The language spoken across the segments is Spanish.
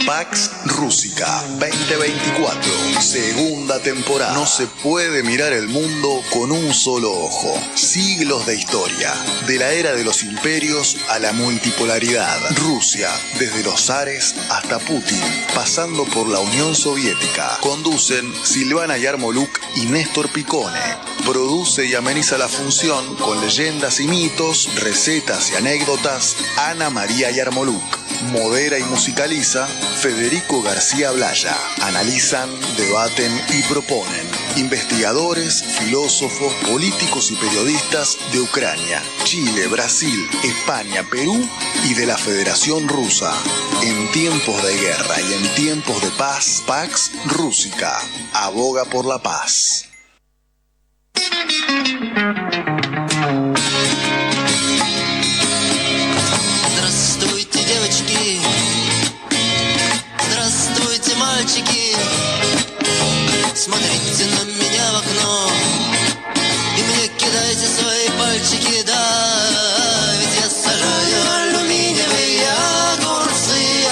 Pax Rúsica 2024, segunda temporada. No se puede mirar el mundo con un solo ojo. Siglos de historia, de la era de los imperios a la multipolaridad. Rusia, desde los zares hasta Putin, pasando por la Unión Soviética. Conducen Silvana Yarmoluk y Néstor Picone. Produce y ameniza la función con leyendas y mitos, recetas y anécdotas Ana María Yarmoluk. Modera y musicaliza Federico García Blaya. Analizan, debaten y proponen investigadores, filósofos, políticos y periodistas de Ucrania, Chile, Brasil, España, Perú y de la Federación Rusa. En tiempos de guerra y en tiempos de paz, Pax Rúsica aboga por la paz. Здравствуйте, девочки, здравствуйте, мальчики. Смотрите на меня в окно и мне кидайте свои пальчики, да, ведь я сажаю алюминиевые огурцы,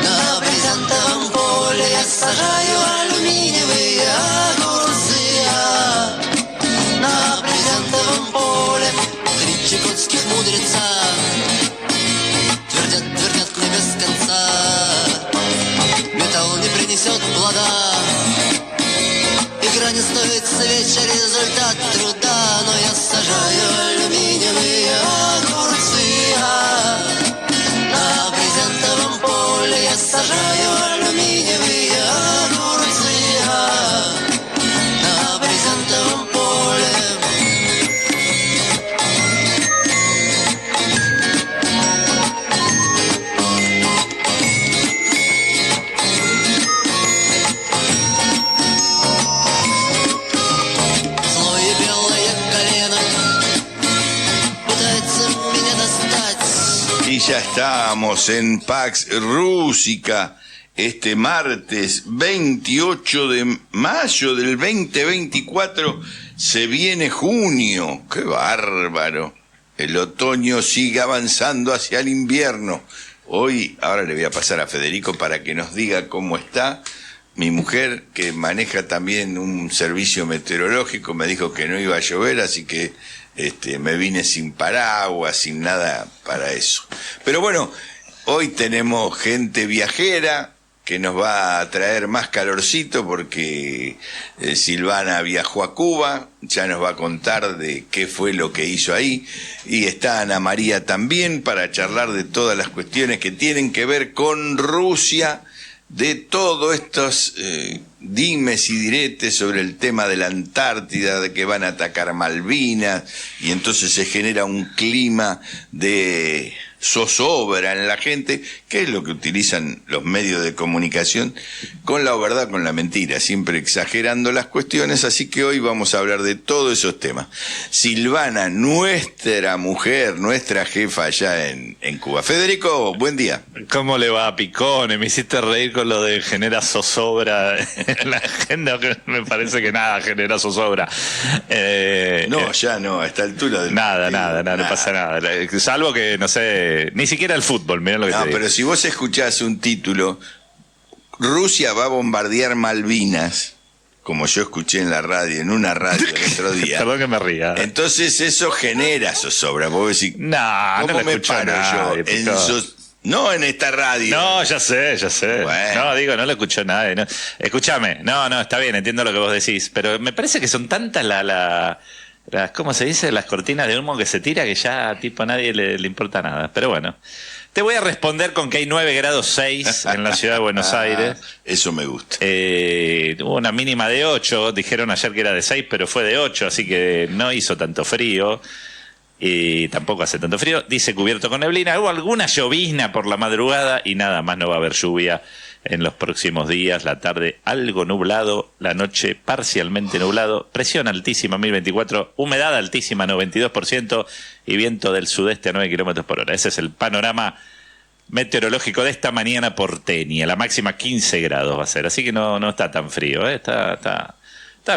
на брезентовом поле я сажаю алюминиевые огурцы, на брезентовом поле. Три чукотских мудреца твердят мне без конца: металл не принесет плода, игра не стоит свеч, результат труда. Но я сажаю алюминиевые огурцы, на брезентовом поле я сажаю алюминиевые огурцы, на брезентовом поле. Злое белое колено пытается меня достать. Y ya estamos en Pax Rúsica, este martes 28 de mayo del 2024, se viene junio. ¡Qué bárbaro! El otoño sigue avanzando hacia el invierno. Ahora le voy a pasar a Federico para que nos diga cómo está. Mi mujer, que maneja también un servicio meteorológico, me dijo que no iba a llover, así que me vine sin paraguas, sin nada para eso. Pero bueno, hoy tenemos gente viajera que nos va a traer más calorcito porque Silvana viajó a Cuba, ya nos va a contar de qué fue lo que hizo ahí, y está Ana María también para charlar de todas las cuestiones que tienen que ver con Rusia, de todos estos dimes y diretes sobre el tema de la Antártida, de que van a atacar Malvinas, y entonces se genera un clima de zozobra en la gente, que es lo que utilizan los medios de comunicación, con la verdad, con la mentira, siempre exagerando las cuestiones. Así que hoy vamos a hablar de todos esos temas. Silvana, nuestra mujer, nuestra jefa allá en Cuba. Federico, buen día. ¿Cómo le va, Picone? Me hiciste reír con lo de genera zozobra en la agenda, que me parece que nada genera zozobra. Ya no, a esta altura del nada, no pasa nada. Salvo que, no sé, ni siquiera el fútbol, mirá lo que te digo. Pero si vos escuchás un título, Rusia va a bombardear Malvinas, como yo escuché en la radio, en una radio el otro día. Perdón que me ría. Entonces eso genera zozobra. Vos decís, no ¿cómo lo me escucho paro nadie, yo? No en esta radio. No, ya sé. Bueno. No lo escuchó nadie. No. Escúchame, no, está bien, entiendo lo que vos decís, pero me parece que son tantas las ¿cómo se dice? Las cortinas de humo que se tira que ya tipo a nadie le importa nada. Pero bueno, te voy a responder con que hay 9 grados 6 en la ciudad de Buenos Aires. Eso me gusta. Hubo una mínima de 8, dijeron ayer que era de 6, pero fue de 8, así que no hizo tanto frío. Y tampoco hace tanto frío. Dice cubierto con neblina. Hubo alguna llovizna por la madrugada y nada más, no va a haber lluvia en los próximos días. La tarde algo nublado, la noche parcialmente nublado, presión altísima 1024, humedad altísima 92% y viento del sudeste a 9 kilómetros por hora. Ese es el panorama meteorológico de esta mañana porteña. La máxima 15 grados va a ser, así que no está tan frío, ¿eh? Está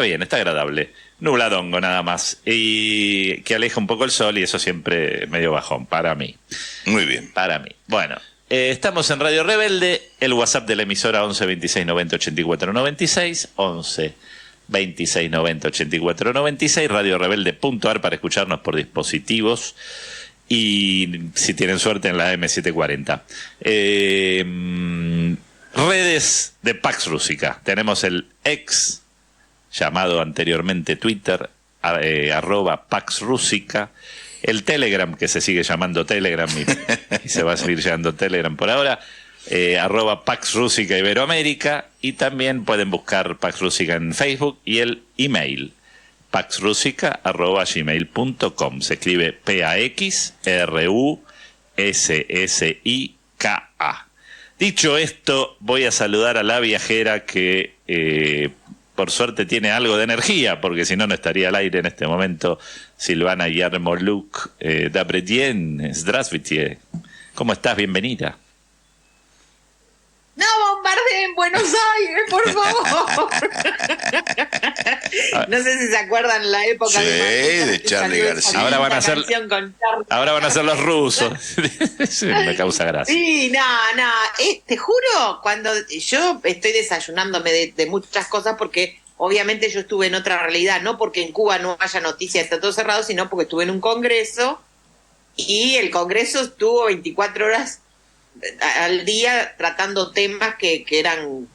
bien, está agradable. Nubladongo nada más, y que aleja un poco el sol, y eso siempre medio bajón para mí. Muy bien. Para mí. Bueno, Estamos en Radio Rebelde, el WhatsApp de la emisora 11 26 90 84 96, 11 26 90 84 96, radiorebelde.ar para escucharnos por dispositivos y si tienen suerte en la M740. Redes de Pax Rússica. Tenemos el ex, llamado anteriormente Twitter, @Pax Rússica. El Telegram, que se sigue llamando Telegram y se va a seguir llamando Telegram por ahora, @Pax Rússica Iberoamérica, y también pueden buscar Pax Rússica en Facebook y el email paxrusica@gmail.com. Se escribe PAXRUSSIKA. Dicho esto, voy a saludar a la viajera que por suerte tiene algo de energía, porque si no, no estaría al aire en este momento. Silvana Yarmoluk, Добрый день, здравствуйте. ¿Cómo estás? Bienvenida. No bombardeen Buenos Aires, por favor. No sé si se acuerdan la época de Charly García. Ahora van a ser los rusos. Me causa gracia. Sí, no. Te juro, cuando yo estoy desayunándome de muchas cosas, porque obviamente yo estuve en otra realidad, no porque en Cuba no haya noticias, está todo cerrado, sino porque estuve en un congreso y el congreso estuvo 24 horas al día tratando temas que eran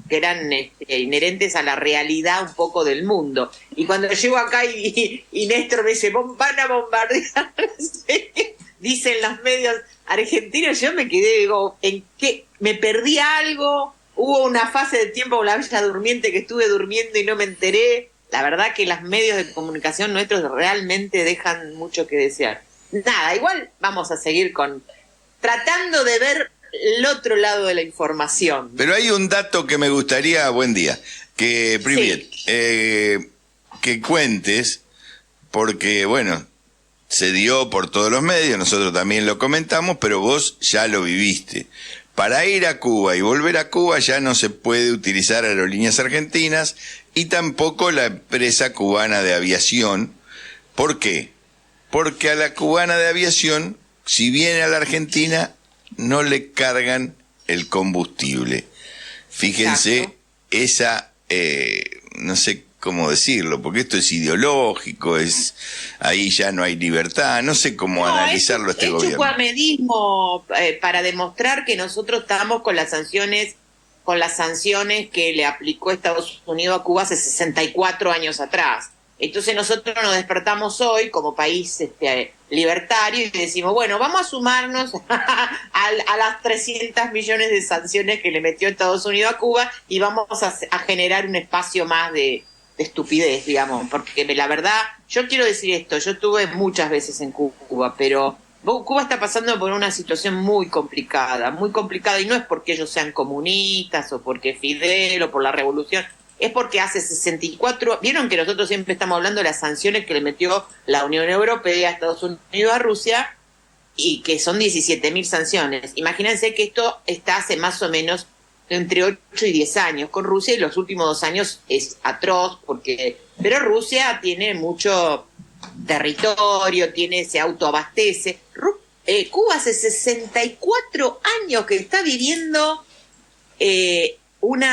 inherentes a la realidad un poco del mundo. Y cuando llego acá y Néstor me dice, van a bombardear, dicen los medios argentinos, yo me quedé, digo, ¿en qué? ¿Me perdí algo? Hubo una fase de tiempo con la Bella Durmiente que estuve durmiendo y no me enteré. La verdad que los medios de comunicación nuestros realmente dejan mucho que desear. Nada, igual vamos a seguir tratando de ver el otro lado de la información. Pero hay un dato que me gustaría, buen día, que cuentes, porque bueno, se dio por todos los medios, nosotros también lo comentamos, pero vos ya lo viviste. Para ir a Cuba y volver a Cuba ya no se puede utilizar aerolíneas argentinas y tampoco la empresa cubana de aviación. ¿Por qué? Porque a la cubana de aviación, si viene a la Argentina, no le cargan el combustible. Fíjense, esa, no sé cómo decirlo, porque esto es ideológico, ahí ya no hay libertad, no sé cómo analizarlo este gobierno. Es chucuamedismo para demostrar que nosotros estamos con las sanciones que le aplicó Estados Unidos a Cuba hace 64 años atrás. Entonces nosotros nos despertamos hoy como país libertario y decimos, bueno, vamos a sumarnos a las 300 millones de sanciones que le metió Estados Unidos a Cuba y vamos a generar un espacio más de estupidez, digamos, porque la verdad, yo quiero decir esto, yo estuve muchas veces en Cuba, pero Cuba está pasando por una situación muy complicada, y no es porque ellos sean comunistas o porque Fidel o por la revolución, es porque hace 64, vieron que nosotros siempre estamos hablando de las sanciones que le metió la Unión Europea, Estados Unidos a Rusia, y que son 17.000 sanciones. Imagínense que esto está hace más o menos entre 8 y 10 años con Rusia, y los últimos 2 años es atroz, pero Rusia tiene mucho territorio, se autoabastece. Cuba hace 64 años que está viviendo un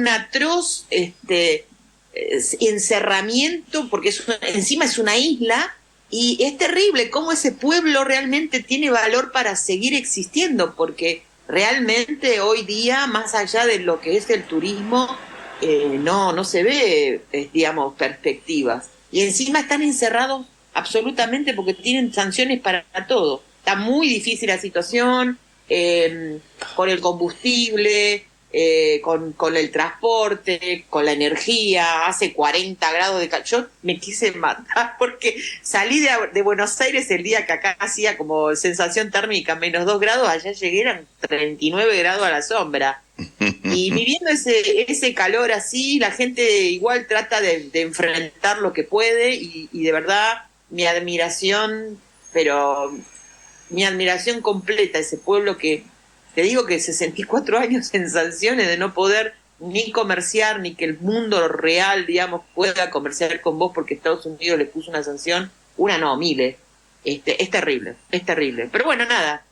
atroz encerramiento, porque encima es una isla, y es terrible cómo ese pueblo realmente tiene valor para seguir existiendo, porque realmente hoy día, más allá de lo que es el turismo, no se ve, digamos, perspectivas. Y encima están encerrados absolutamente porque tienen sanciones para todo. Está muy difícil la situación, con el combustible, con el transporte, con la energía. Hace 40 grados de calor. Yo me quise matar porque salí de Buenos Aires el día que acá hacía como sensación térmica -2 grados, allá llegué, eran 39 grados a la sombra. Y viviendo ese calor así, la gente igual trata de enfrentar lo que puede, y de verdad mi admiración completa a ese pueblo que, te digo que 64 años en sanciones, de no poder ni comerciar, ni que el mundo real, digamos, pueda comerciar con vos porque Estados Unidos le puso una sanción, miles. Es terrible. Pero bueno, nada.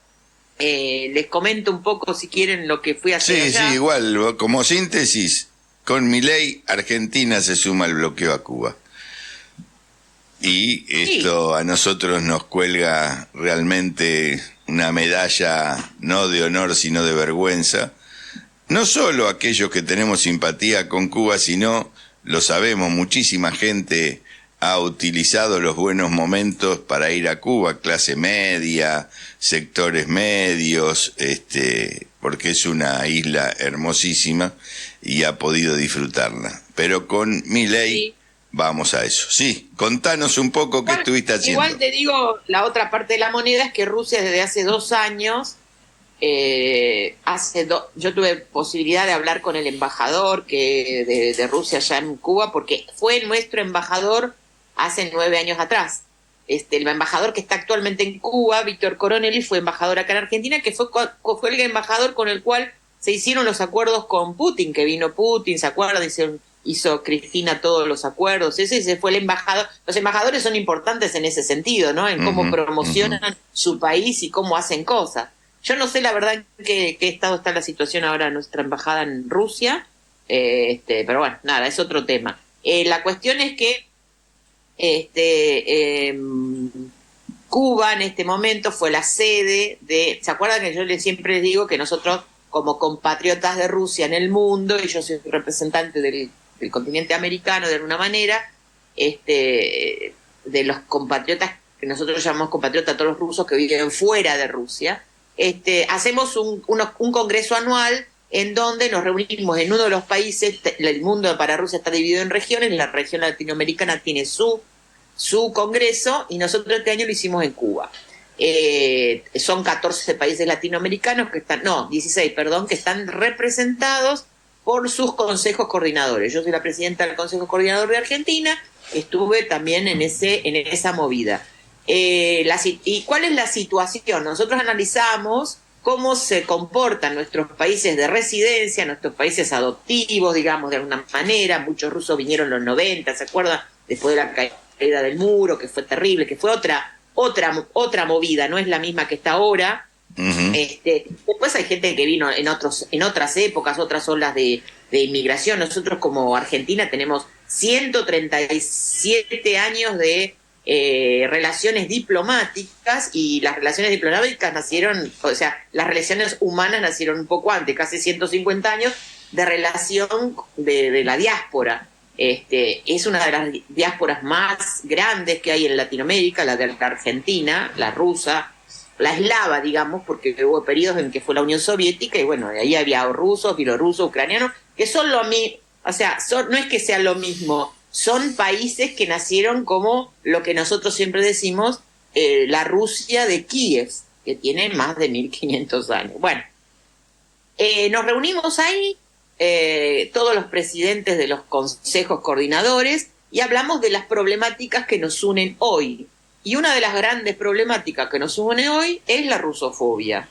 Les comento un poco, si quieren, lo que fui a hacer Sí, allá. sí, igual, como síntesis, con Milei, Argentina se suma al bloqueo a Cuba. Y esto a nosotros nos cuelga realmente una medalla, no de honor, sino de vergüenza. No solo aquellos que tenemos simpatía con Cuba, sino, lo sabemos, muchísima gente ha utilizado los buenos momentos para ir a Cuba, clase media, sectores medios, porque es una isla hermosísima y ha podido disfrutarla. Pero con Milei Sí. vamos a eso. Sí, contanos un poco qué estuviste haciendo. Igual te digo, la otra parte de la moneda es que Rusia desde hace 2 años, yo tuve posibilidad de hablar con el embajador de Rusia allá en Cuba, porque fue nuestro embajador hace 9 años atrás. El embajador que está actualmente en Cuba, Víctor Coronelli, fue embajador acá en Argentina, que fue el embajador con el cual se hicieron los acuerdos con Putin, que vino Putin, ¿se acuerdan? Hizo Cristina todos los acuerdos, ese fue el embajador. Los embajadores son importantes en ese sentido, ¿no? En cómo promocionan su país y cómo hacen cosas. Yo no sé la verdad en qué estado está la situación ahora en nuestra embajada en Rusia, pero bueno, nada, es otro tema. La cuestión es que Cuba en este momento fue la sede ¿se acuerdan que yo siempre les digo que nosotros como compatriotas de Rusia en el mundo, y yo soy representante del continente americano de alguna manera, de los compatriotas que nosotros llamamos compatriotas a todos los rusos que viven fuera de Rusia, hacemos un congreso anual en donde nos reunimos en uno de los países. El mundo para Rusia está dividido en regiones, la región latinoamericana tiene su congreso, y nosotros este año lo hicimos en Cuba. Son 14 países latinoamericanos 16, que están representados por sus consejos coordinadores. Yo soy la presidenta del Consejo Coordinador de Argentina, estuve también en esa movida. ¿Y cuál es la situación? Nosotros analizamos cómo se comportan nuestros países de residencia, nuestros países adoptivos, digamos, de alguna manera. Muchos rusos vinieron en los 90, ¿se acuerdan? Después de la caída del muro, que fue terrible, que fue otra movida, no es la misma que está ahora. Ujú. Después hay gente que vino en otras épocas, otras olas de inmigración. Nosotros como Argentina tenemos 137 años de relaciones diplomáticas, y las relaciones diplomáticas nacieron, las relaciones humanas nacieron un poco antes, casi 150 años de relación de la diáspora. Es una de las diásporas más grandes que hay en Latinoamérica, la de la Argentina, la rusa, la eslava, digamos, porque hubo periodos en que fue la Unión Soviética, y bueno, ahí había rusos, bielorrusos, ucranianos, que son no es que sean lo mismo, son países que nacieron como lo que nosotros siempre decimos, la Rusia de Kiev, que tiene más de 1500 años. Bueno, nos reunimos ahí, todos los presidentes de los consejos coordinadores, y hablamos de las problemáticas que nos unen hoy. Y una de las grandes problemáticas que nos une hoy es la rusofobia.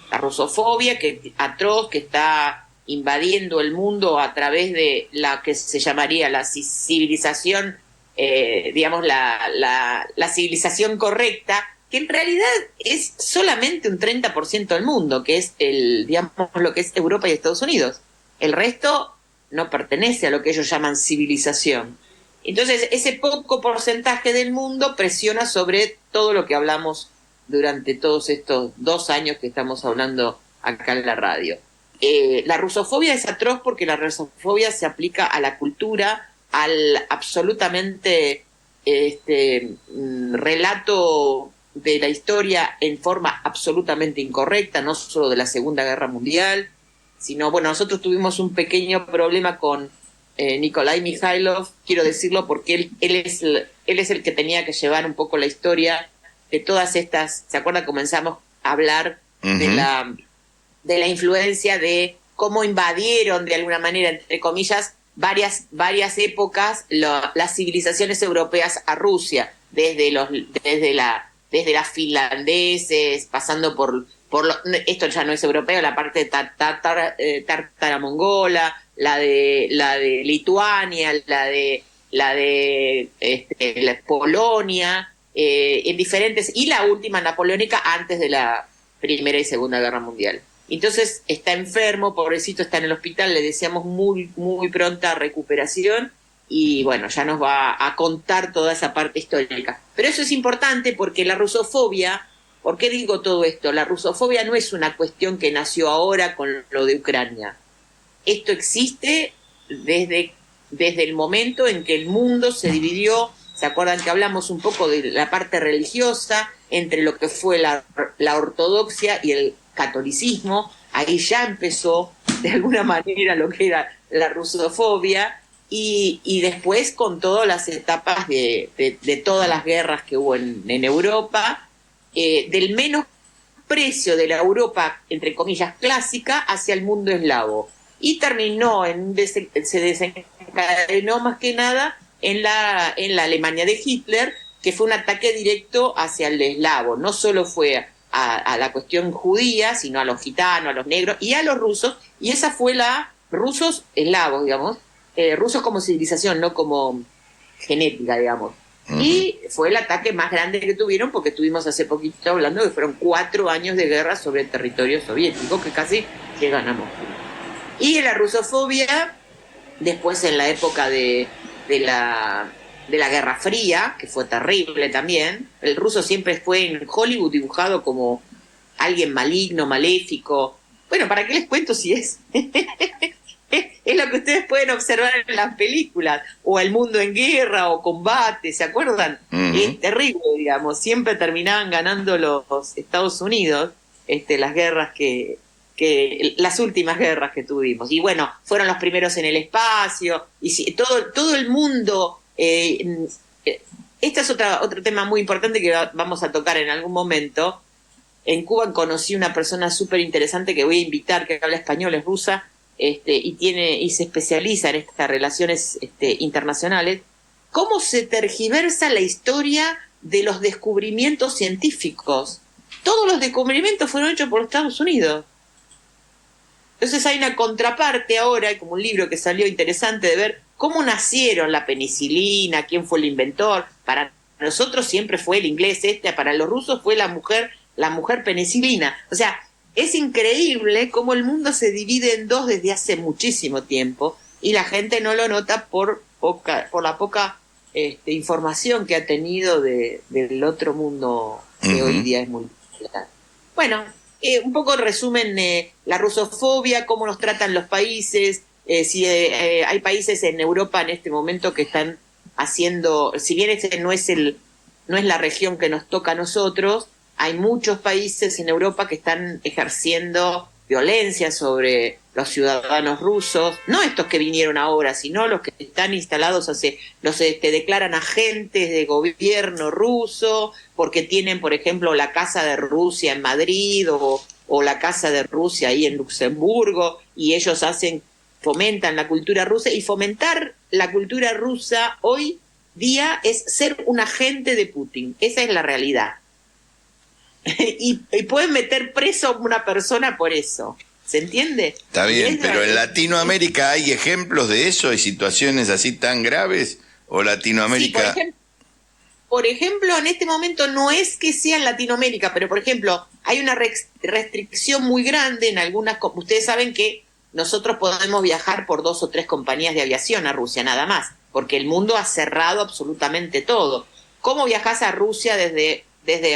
La rusofobia atroz, que está invadiendo el mundo a través de la que se llamaría la civilización, digamos, la civilización correcta, que en realidad es solamente un 30% del mundo, que es digamos, lo que es Europa y Estados Unidos. El resto no pertenece a lo que ellos llaman civilización. Entonces, ese poco porcentaje del mundo presiona sobre todo lo que hablamos durante todos estos 2 años que estamos hablando acá en la radio. La rusofobia es atroz porque la rusofobia se aplica a la cultura, al absolutamente relato de la historia en forma absolutamente incorrecta, no solo de la Segunda Guerra Mundial, sino, bueno, nosotros tuvimos un pequeño problema con Nikolai Mikhailov, quiero decirlo porque él es el que tenía que llevar un poco la historia de todas estas. ¿Se acuerdan? Comenzamos a hablar de la influencia, de cómo invadieron de alguna manera, entre comillas, varias épocas las civilizaciones europeas a Rusia, desde las finlandeses, pasando por esto ya no es europeo, la parte tártara mongola, la de Lituania, la de Polonia, en diferentes, y la última napoleónica antes de la Primera y Segunda Guerra Mundial. Entonces está enfermo, pobrecito, está en el hospital, le deseamos muy, muy pronta recuperación y bueno, ya nos va a contar toda esa parte histórica. Pero eso es importante porque la rusofobia, ¿por qué digo todo esto? La rusofobia no es una cuestión que nació ahora con lo de Ucrania. Esto existe desde el momento en que el mundo se dividió. ¿Se acuerdan que hablamos un poco de la parte religiosa entre lo que fue la ortodoxia y el catolicismo? Ahí ya empezó de alguna manera lo que era la rusofobia y después con todas las etapas de todas las guerras que hubo en Europa, del menosprecio de la Europa, entre comillas, clásica hacia el mundo eslavo. Y terminó, se desencadenó más que nada en la Alemania de Hitler, que fue un ataque directo hacia el eslavo. No solo fue a la cuestión judía, sino a los gitanos, a los negros y a los rusos, y esa fue rusos eslavos, digamos, rusos como civilización, no como genética, digamos. Uh-huh. Y fue el ataque más grande que tuvieron, porque estuvimos hace poquito hablando que fueron 4 años de guerra sobre el territorio soviético, que casi que ganamos. Y la rusofobia, después en la época de la Guerra Fría, que fue terrible también, el ruso siempre fue en Hollywood dibujado como alguien maligno, maléfico. Bueno, ¿para qué les cuento si es? Es lo que ustedes pueden observar en las películas, o El Mundo en Guerra, o Combate, ¿se acuerdan? Uh-huh. Es terrible, digamos, siempre terminaban ganando los Estados Unidos, las guerras las últimas guerras que tuvimos. Y bueno, fueron los primeros en el espacio, y todo el mundo. Este es otro tema muy importante que vamos a tocar en algún momento. En Cuba conocí una persona súper interesante que voy a invitar, que habla español, es rusa, y se especializa en estas relaciones internacionales. ¿Cómo se tergiversa la historia de los descubrimientos científicos? Todos los descubrimientos fueron hechos por Estados Unidos. Entonces hay una contraparte ahora, hay como un libro que salió interesante de ver cómo nacieron la penicilina, quién fue el inventor. Para nosotros siempre fue el inglés para los rusos fue la mujer penicilina. O sea, es increíble cómo el mundo se divide en dos desde hace muchísimo tiempo y la gente no lo nota por la poca información que ha tenido del otro mundo que hoy día es muy claro. Bueno, un poco resumen la rusofobia, cómo nos tratan los países, si hay países en Europa en este momento que están haciendo, si bien no es la región que nos toca a nosotros, hay muchos países en Europa que están ejerciendo violencia sobre los ciudadanos rusos, no estos que vinieron ahora, sino los que están instalados declaran agentes de gobierno ruso, porque tienen, por ejemplo, la Casa de Rusia en Madrid o la Casa de Rusia ahí en Luxemburgo, y ellos fomentan la cultura rusa, y fomentar la cultura rusa hoy día es ser un agente de Putin, esa es la realidad. y pueden meter preso a una persona por eso, ¿se entiende? Está bien, pero en Latinoamérica hay ejemplos de eso, hay situaciones así tan graves, o Latinoamérica... Sí, por ejemplo, en este momento no es que sea en Latinoamérica, pero por ejemplo, hay una restricción muy grande en algunas... Ustedes saben que nosotros podemos viajar por 2 o 3 compañías de aviación a Rusia, nada más, porque el mundo ha cerrado absolutamente todo. ¿Cómo viajás a Rusia desde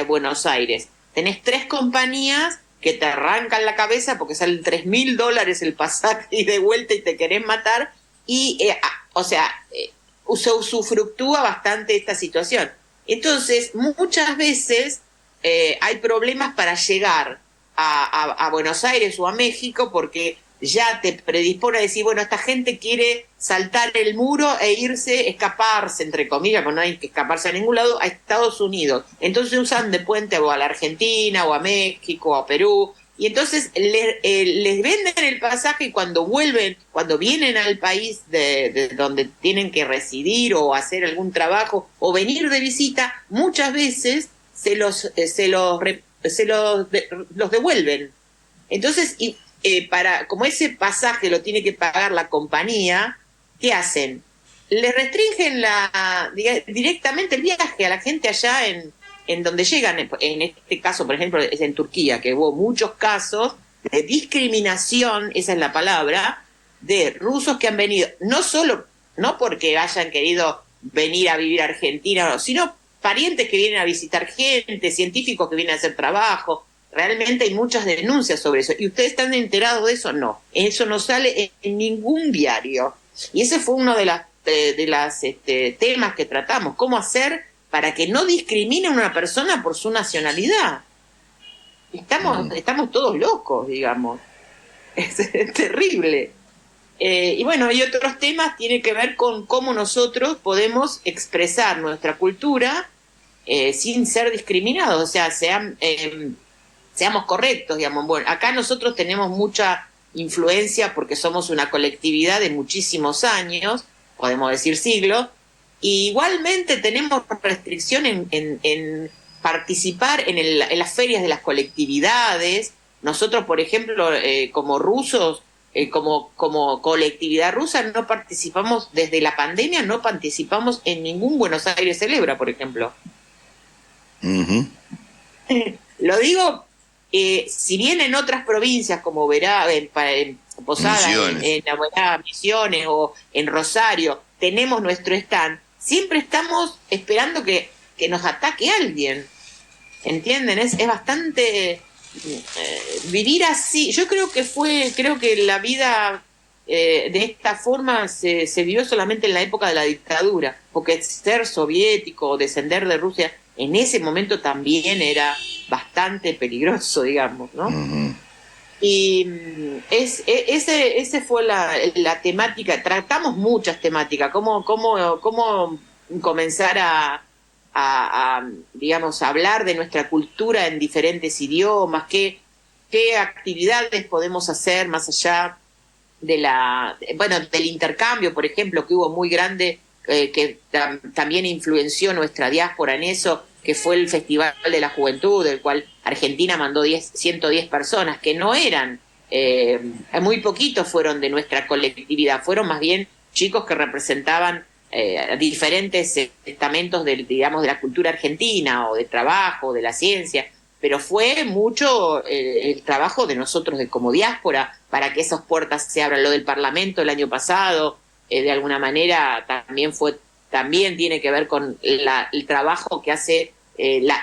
Buenos Aires? Tenés 3 compañías que te arrancan la cabeza porque salen $3.000 el pasaje y de vuelta y te querés matar, y se usufructúa bastante esta situación. Entonces, muchas veces hay problemas para llegar a Buenos Aires o a México porque ya te predispone a decir, bueno, esta gente quiere saltar el muro e escaparse, entre comillas, porque no hay que escaparse a ningún lado, a Estados Unidos. Entonces usan de puente o a la Argentina, o a México, o a Perú, y entonces les venden el pasaje, y cuando vienen al país de donde tienen que residir o hacer algún trabajo o venir de visita, muchas veces los devuelven. Entonces, como ese pasaje lo tiene que pagar la compañía, ¿qué hacen? Le restringen directamente el viaje a la gente allá en en donde llegan, en este caso, por ejemplo, es en Turquía, que hubo muchos casos de discriminación, esa es la palabra, de rusos que han venido, no porque hayan querido venir a vivir a Argentina, no, sino parientes que vienen a visitar gente, científicos que vienen a hacer trabajo. Realmente hay muchas denuncias sobre eso. ¿Y ustedes están enterados de eso? No. Eso no sale en ningún diario. Y ese fue uno de las temas que tratamos. ¿Cómo hacer para que no discriminen a una persona por su nacionalidad? Estamos todos locos, digamos. Es terrible. Y bueno, y otros temas tienen que ver con cómo nosotros podemos expresar nuestra cultura sin ser discriminados. O sea, seamos correctos, digamos. Bueno, acá nosotros tenemos mucha influencia porque somos una colectividad de muchísimos años, podemos decir siglos, y igualmente tenemos restricción en participar en las ferias de las colectividades. Nosotros, por ejemplo, como rusos, como colectividad rusa, no participamos, desde la pandemia, no participamos en ningún Buenos Aires Celebra, por ejemplo. Uh-huh. Lo digo, si bien en otras provincias como en Posadas, en Misiones o en Rosario, tenemos nuestro stand, siempre estamos esperando que nos ataque alguien. ¿Entienden? Es bastante vivir así. Yo creo que la vida de esta forma se vivió solamente en la época de la dictadura, porque ser soviético o descender de Rusia en ese momento también era bastante peligroso, digamos, ¿no? Uh-huh. Y ese fue la temática. Tratamos muchas temáticas, cómo comenzar a digamos, hablar de nuestra cultura en diferentes idiomas, qué actividades podemos hacer más allá del intercambio, por ejemplo, que hubo muy grande, que también influenció nuestra diáspora en eso, que fue el Festival de la Juventud, del cual Argentina mandó 110 personas, que no eran, muy poquitos fueron de nuestra colectividad, fueron más bien chicos que representaban diferentes estamentos de la cultura argentina o de trabajo, de la ciencia, pero fue mucho el trabajo de nosotros como diáspora para que esas puertas se abran. Lo del Parlamento el año pasado, de alguna manera también tiene que ver con el trabajo que hace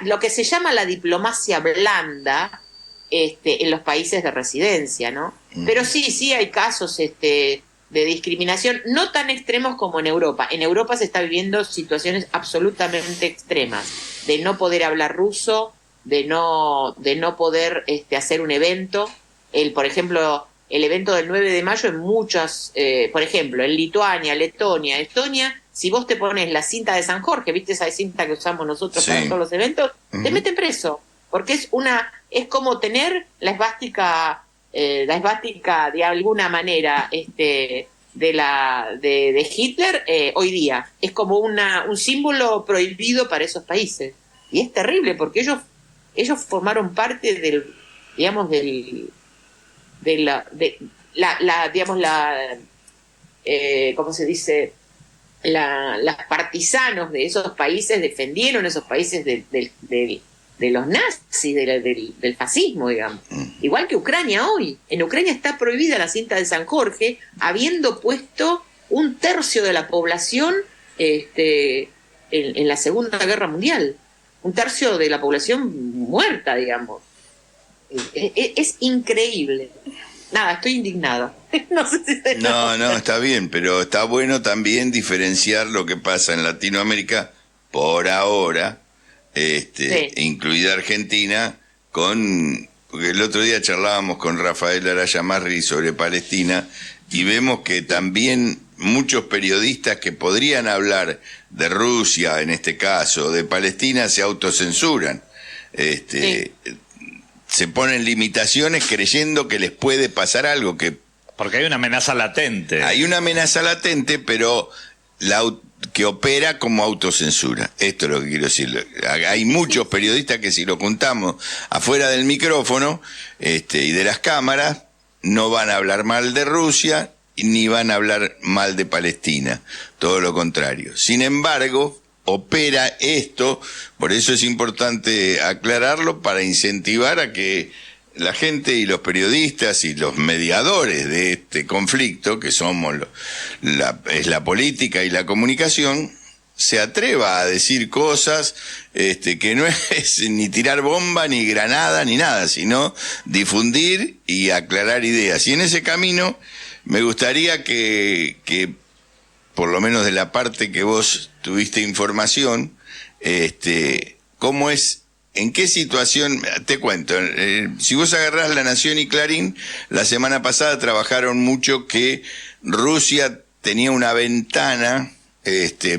lo que se llama la diplomacia blanda en los países de residencia, ¿no? Pero sí hay casos de discriminación, no tan extremos como en Europa. En Europa se está viviendo situaciones absolutamente extremas, de no poder hablar ruso, de no poder hacer un evento. Por ejemplo, el evento del 9 de mayo en muchas, por ejemplo, en Lituania, Letonia, Estonia, si vos te pones la cinta de San Jorge, ¿viste esa cinta que usamos nosotros para todos los eventos? Uh-huh. Te meten preso, porque es como tener la esvástica de alguna manera de Hitler hoy día. Es como un símbolo prohibido para esos países. Y es terrible porque ellos formaron parte ¿cómo se dice? Las partisanos de esos países defendieron esos países de los nazis, del fascismo, digamos. Igual que Ucrania hoy. En Ucrania está prohibida la cinta de San Jorge, habiendo puesto 1/3 de la población en la Segunda Guerra Mundial. 1/3 de la población muerta, digamos. Es increíble. Nada, estoy indignada. No sé si No, está bien, pero está bueno también diferenciar lo que pasa en Latinoamérica por ahora, incluida Argentina, porque el otro día charlábamos con Rafael Araya Marri sobre Palestina y vemos que también muchos periodistas que podrían hablar de Rusia, en este caso, de Palestina, se autocensuran. Sí. Se ponen limitaciones creyendo que les puede pasar algo porque hay una amenaza latente. Hay una amenaza latente, pero que opera como autocensura. Esto es lo que quiero decir. Hay muchos periodistas que si lo juntamos afuera del micrófono y de las cámaras, no van a hablar mal de Rusia ni van a hablar mal de Palestina. Todo lo contrario. Sin embargo, opera esto, por eso es importante aclararlo para incentivar a que la gente y los periodistas y los mediadores de este conflicto, que somos es la política y la comunicación, se atreva a decir cosas que no es ni tirar bomba, ni granada, ni nada, sino difundir y aclarar ideas. Y en ese camino me gustaría que por lo menos de la parte que vos tuviste información, cómo es, en qué situación, te cuento, si vos agarrás La Nación y Clarín, la semana pasada trabajaron mucho que Rusia tenía una ventana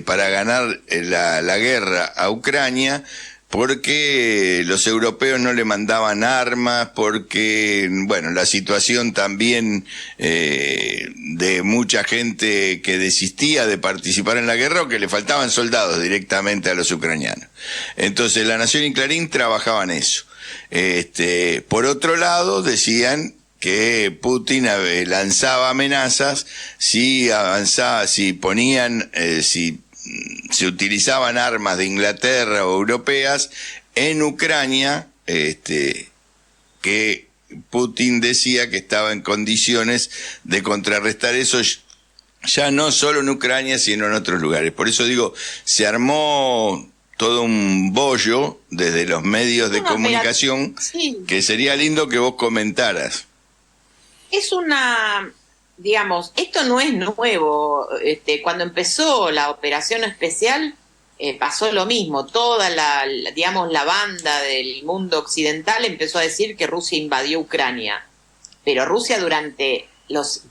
para ganar la guerra a Ucrania, porque los europeos no le mandaban armas, porque, bueno, la situación también de mucha gente que desistía de participar en la guerra o que le faltaban soldados directamente a los ucranianos. Entonces, La Nación y Clarín trabajaban eso. Por otro lado, decían que Putin lanzaba amenazas si avanzaba, si ponían, si se utilizaban armas de Inglaterra o europeas en Ucrania, que Putin decía que estaba en condiciones de contrarrestar eso, ya no solo en Ucrania, sino en otros lugares. Por eso digo, se armó todo un bollo desde los medios de comunicación, sí, que sería lindo que vos comentaras. Es digamos, esto no es nuevo. Cuando empezó la operación especial, pasó lo mismo. Toda digamos, la banda del mundo occidental empezó a decir que Rusia invadió Ucrania. Pero Rusia durante los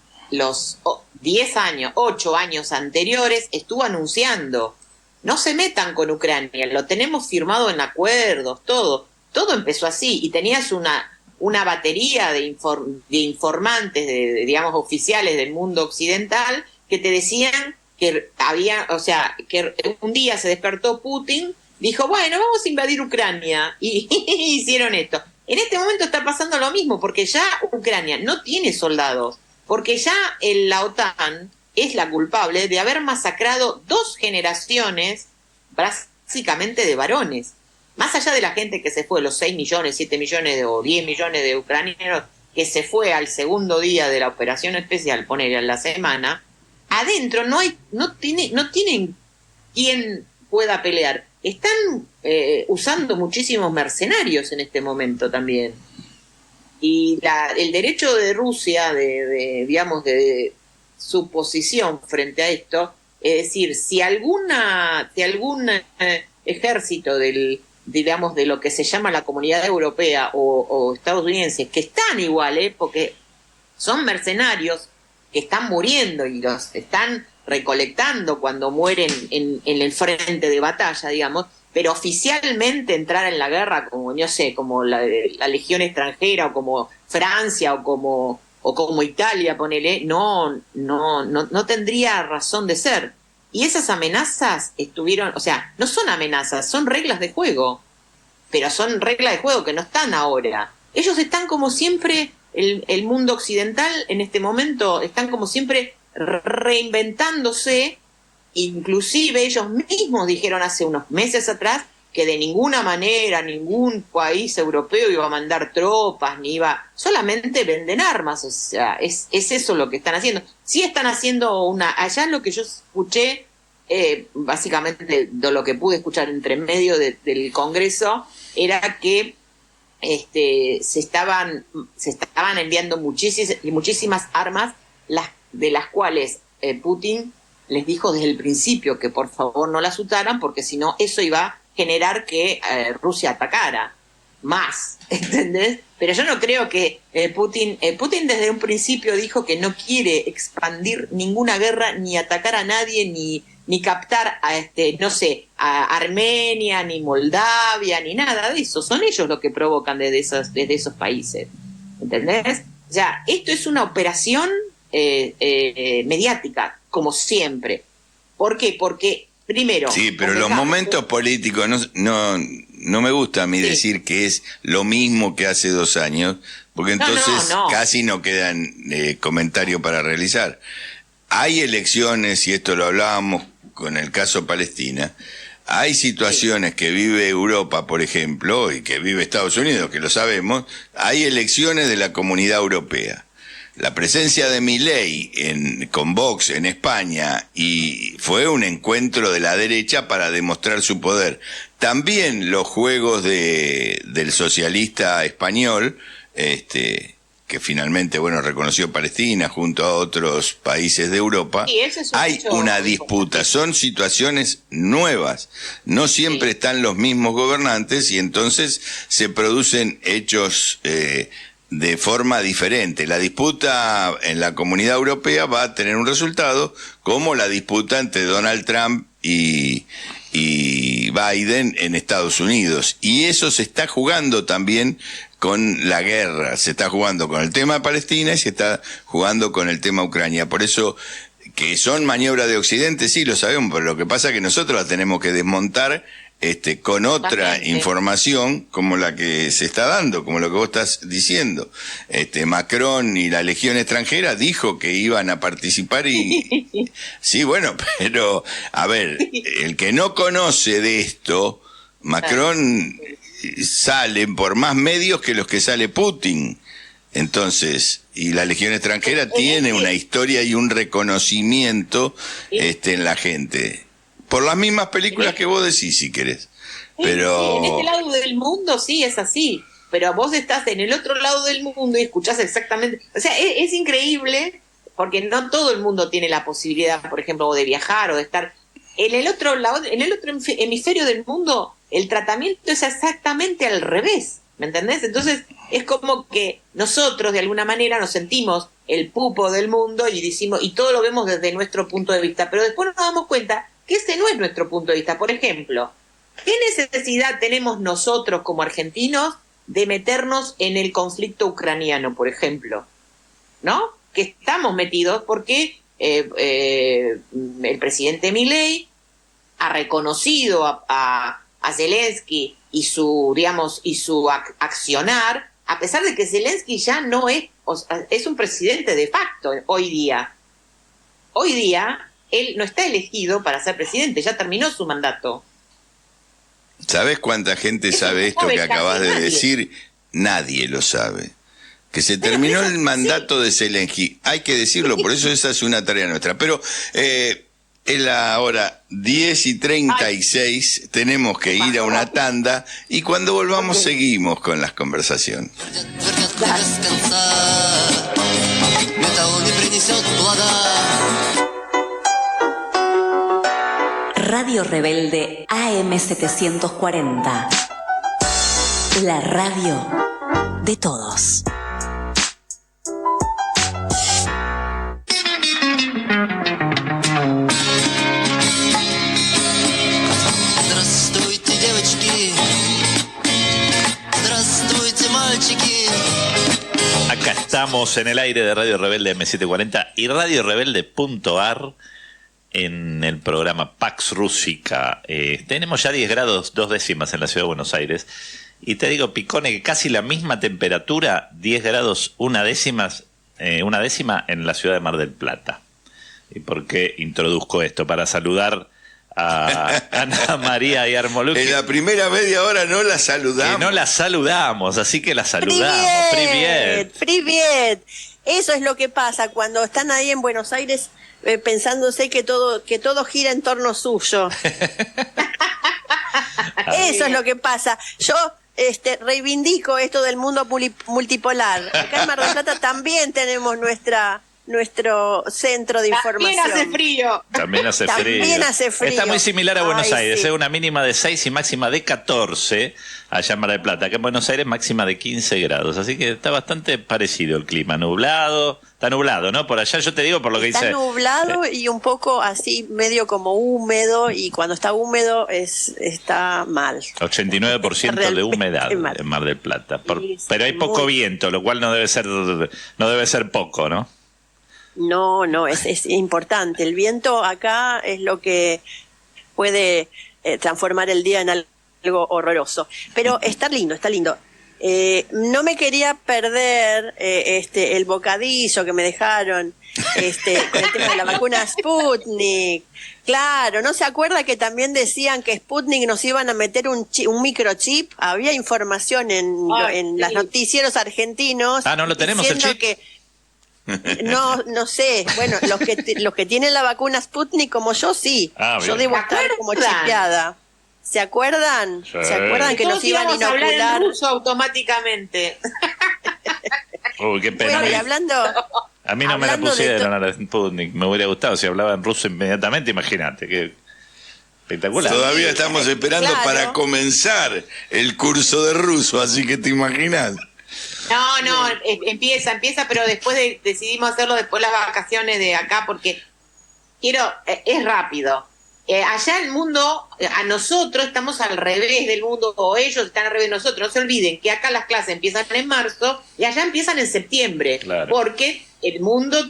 10 años, 8 años anteriores, estuvo anunciando: no se metan con Ucrania, lo tenemos firmado en acuerdos, todo empezó así, y tenías una batería de informantes, digamos, oficiales del mundo occidental, que te decían que que un día se despertó Putin, dijo, bueno, vamos a invadir Ucrania, y hicieron esto. En este momento está pasando lo mismo, porque ya Ucrania no tiene soldados, porque ya la OTAN es la culpable de haber masacrado 2 generaciones, básicamente de varones. Más allá de la gente que se fue, los 6 millones, 7 millones o 10 millones de ucranianos que se fue al segundo día de la operación especial, poner en la semana, adentro no tienen quien pueda pelear. Están usando muchísimos mercenarios en este momento también. Y el derecho de Rusia, digamos, de su posición frente a esto, es decir, si algún ejército digamos, de lo que se llama la Comunidad Europea o estadounidenses, que están iguales, porque son mercenarios que están muriendo y los están recolectando cuando mueren en el frente de batalla, digamos, pero oficialmente entrar en la guerra como, no sé, como la Legión extranjera, o como Francia, o como Italia, ponele, no tendría razón de ser. Y esas amenazas estuvieron, o sea, no son amenazas, son reglas de juego, pero son reglas de juego que no están ahora. Ellos están como siempre, el mundo occidental en este momento, están como siempre reinventándose. Inclusive ellos mismos dijeron hace unos meses atrás que de ninguna manera ningún país europeo iba a mandar tropas, ni solamente venden armas, o sea, es eso lo que están haciendo. Sí están haciendo allá lo que yo escuché, básicamente de lo que pude escuchar entre medio del Congreso, era que se estaban enviando muchísimas armas, de las cuales Putin les dijo desde el principio que por favor no las usaran, porque si no eso iba a generar que Rusia atacara más, ¿entendés? Pero yo no creo que Putin desde un principio dijo que no quiere expandir ninguna guerra, ni atacar a nadie, ni captar no sé, a Armenia, ni Moldavia, ni nada de eso. Son ellos los que provocan desde esos países, ¿entendés? O sea, esto es una operación mediática, como siempre. ¿Por qué? Porque, primero... Sí, pero los momentos políticos, no me gusta a mí decir que es lo mismo que hace 2 años, porque entonces casi no quedan comentarios para realizar. Hay elecciones, y esto lo hablábamos con el caso Palestina, hay situaciones que vive Europa, por ejemplo, y que vive Estados Unidos, que lo sabemos, hay elecciones de la Comunidad Europea. La presencia de Milei con Vox en España y fue un encuentro de la derecha para demostrar su poder. También los juegos del socialista español, que finalmente, reconoció Palestina junto a otros países de Europa. Sí, eso es un hay hecho una muy disputa, son situaciones nuevas. No siempre están los mismos gobernantes y entonces se producen hechos de forma diferente. La disputa en la Comunidad Europea va a tener un resultado como la disputa entre Donald Trump y Biden en Estados Unidos. Y eso se está jugando también con la guerra, se está jugando con el tema de Palestina y se está jugando con el tema Ucrania. Por eso, que son maniobras de Occidente, sí lo sabemos, pero lo que pasa es que nosotros la tenemos que desmontar con otra información como la que se está dando, como lo que vos estás diciendo. Macron y la Legión extranjera dijo que iban a participar y sí, bueno, pero a ver, el que no conoce de esto, Macron sale por más medios que los que sale Putin. Entonces, y la Legión extranjera tiene una historia y un reconocimiento en la gente. Por las mismas películas que vos decís, si querés. Pero sí, en este lado del mundo sí es así, pero vos estás en el otro lado del mundo y escuchás exactamente, o sea, es increíble porque no todo el mundo tiene la posibilidad, por ejemplo, de viajar o de estar en el otro lado, en el otro hemisferio del mundo. El tratamiento es exactamente al revés, ¿me entendés? Entonces es como que nosotros de alguna manera nos sentimos el pupo del mundo y decimos, y todo lo vemos desde nuestro punto de vista, pero después nos damos cuenta que ese no es nuestro punto de vista. Por ejemplo, ¿qué necesidad tenemos nosotros como argentinos de meternos en el conflicto ucraniano, por ejemplo? ¿No? Que estamos metidos porque el presidente Milei ha reconocido a Zelensky y su, digamos, y su accionar, a pesar de que Zelensky ya no es, o sea, es un presidente de facto hoy día. Hoy día él no está elegido para ser presidente, ya terminó su mandato. ¿Sabés cuánta gente sabe esto que acabas de decir? Nadie lo sabe. Que se terminó el mandato de Zelensky. Hay que decirlo, por eso esa es una tarea nuestra. Pero es la hora 10:36, tenemos que ir a una tanda y cuando volvamos seguimos con las conversaciones. Radio Rebelde AM740. La radio de todos. Здравствуйте, девочки. Здравствуйте, мальчики. Acá estamos en el aire de Radio Rebelde M740 y Radio Rebelde.ar en el programa Pax Rússica. Tenemos ya 10 grados 2 décimas en la ciudad de Buenos Aires. Y te digo, Picone, que casi la misma temperatura, 10 grados 1 décima en la ciudad de Mar del Plata. ¿Y por qué introduzco esto? Para saludar a Ana María Yarmoluk. En la primera media hora no la saludamos. Que no la saludamos, así que la saludamos. Priviet, priviet. Eso es lo que pasa cuando están ahí en Buenos Aires pensándose que todo gira en torno suyo. Eso es lo que pasa. Yo reivindico esto del mundo multipolar. Acá en Mar del Plata también tenemos nuestro centro de información. También hace frío. También hace frío. También hace frío. Está muy similar a Buenos Aires, sí. Una mínima de 6 y máxima de 14 allá en Mar del Plata. Acá en Buenos Aires máxima de 15 grados, así que está bastante parecido el clima. Nublado, está nublado, ¿no? Por allá yo te digo por lo que dice. Está nublado y un poco así medio como húmedo, y cuando está húmedo está mal. 89% de humedad en Mar del Plata. Pero hay poco viento, lo cual no debe ser poco, ¿no? No, es importante. El viento acá es lo que puede transformar el día en algo horroroso. Pero está lindo. No me quería perder el bocadillo que me dejaron con el tema de la vacuna Sputnik. Claro, ¿no se acuerda que también decían que Sputnik nos iban a meter un microchip? Había información en los noticieros argentinos. No lo tenemos el chip. Que no sé. Bueno, los que tienen la vacuna Sputnik como yo, sí. Yo debo estar como chipeada. ¿Se acuerdan? Sí. ¿Se acuerdan que nos iban a Todos íbamos a hablar inocular? en ruso automáticamente. Uy, qué pena. Bueno, y hablando... A mí no me la hablando de pusieron a la Sputnik. Me hubiera gustado si hablaba en ruso inmediatamente, imagínate. Qué espectacular. Todavía estamos esperando claro. para comenzar el curso de ruso, así que te imaginas. No, empieza, pero después decidimos hacerlo después de las vacaciones de acá porque es rápido. Allá el mundo, a nosotros estamos al revés del mundo, o ellos están al revés de nosotros. No se olviden que acá las clases empiezan en marzo y allá empiezan en septiembre. Claro. Porque el mundo,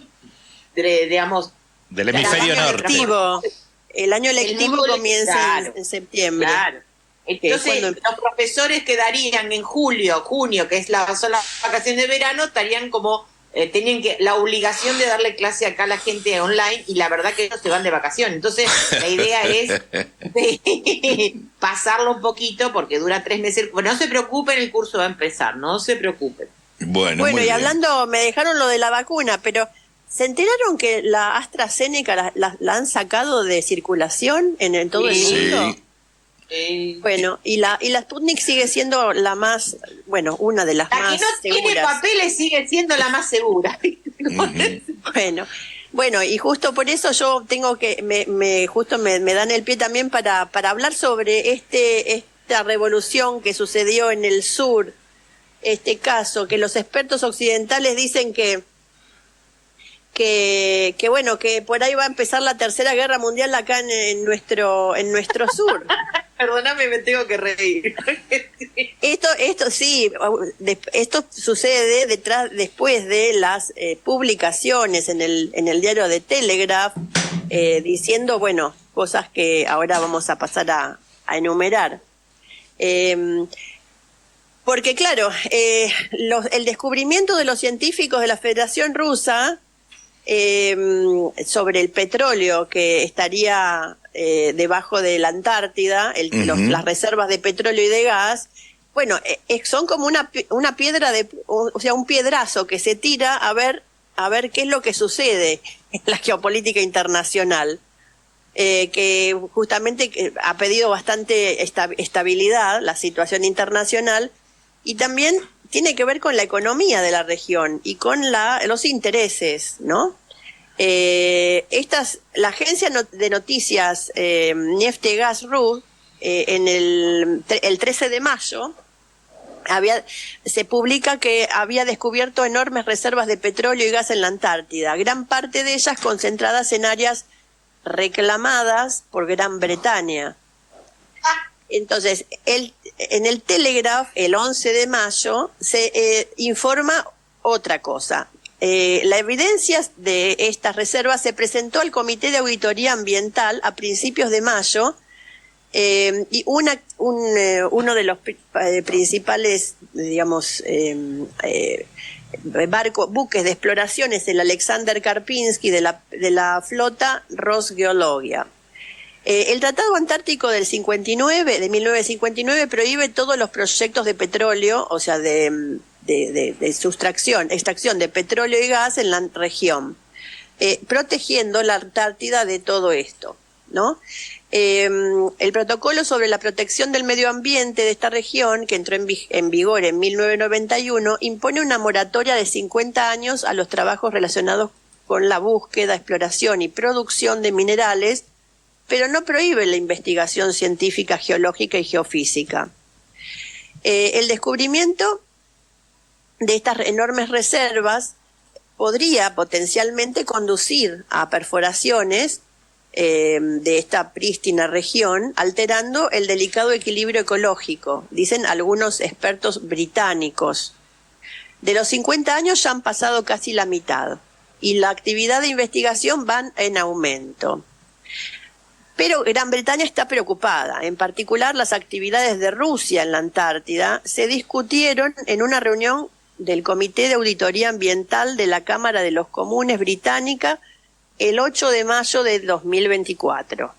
digamos... Del hemisferio norte. El año lectivo mundo, comienza claro, en septiembre. Claro. Entonces, cuando- los profesores que darían en julio, junio, que son las vacaciones de verano, estarían como... tenían la obligación de darle clase acá a la gente online y la verdad que ellos se van de vacaciones. Entonces, la idea es pasarlo un poquito porque dura 3 meses. Bueno, no se preocupen, el curso va a empezar, no se preocupen. Bueno, Bueno, muy y bien. hablando, me dejaron lo de la vacuna, pero ¿se enteraron que la AstraZeneca la han sacado de circulación en todo el Sí. mundo? Bueno, y la Sputnik sigue siendo la más, bueno, una de las La más que no tiene seguras. papeles sigue siendo la más segura. Bueno, y justo por eso yo tengo que, me dan el pie también para hablar sobre esta revolución que sucedió en el sur, este caso, que los expertos occidentales dicen que bueno, que por ahí va a empezar la Tercera Guerra Mundial acá en nuestro sur. Perdóname, me tengo que reír. Esto sí, esto sucede después de las publicaciones en el diario de Telegraph, diciendo, bueno, cosas que ahora vamos a pasar a enumerar. Porque claro, el descubrimiento de los científicos de la Federación Rusa sobre el petróleo que estaría debajo de la Antártida, las reservas de petróleo y de gas, bueno, son como una piedra o sea, un piedrazo que se tira a ver qué es lo que sucede en la geopolítica internacional, que justamente ha pedido bastante estabilidad la situación internacional y también tiene que ver con la economía de la región y con los intereses, ¿no? La agencia de noticias Neftegas Rus en el 13 de mayo se publica que había descubierto enormes reservas de petróleo y gas en la Antártida, gran parte de ellas concentradas en áreas reclamadas por Gran Bretaña. Entonces, en el Telegraph, el 11 de mayo, se informa otra cosa. La evidencia de estas reservas se presentó al Comité de Auditoría Ambiental a principios de mayo y uno de los principales, digamos, buques de exploración es el Alexander Karpinsky de la flota Rosgeologia. El Tratado Antártico de 1959 prohíbe todos los proyectos de petróleo, o sea, de extracción de petróleo y gas en la región, protegiendo la Antártida de todo esto, ¿no? El protocolo sobre la protección del medio ambiente de esta región, que entró en vigor en 1991, impone una moratoria de 50 años a los trabajos relacionados con la búsqueda, exploración y producción de minerales, pero no prohíbe la investigación científica, geológica y geofísica. El descubrimiento de estas enormes reservas podría potencialmente conducir a perforaciones de esta prístina región, alterando el delicado equilibrio ecológico, dicen algunos expertos británicos. De los 50 años ya han pasado casi la mitad y la actividad de investigación va en aumento. Pero Gran Bretaña está preocupada. En particular, las actividades de Rusia en la Antártida se discutieron en una reunión del Comité de Auditoría Ambiental de la Cámara de los Comunes británica el 8 de mayo de 2024.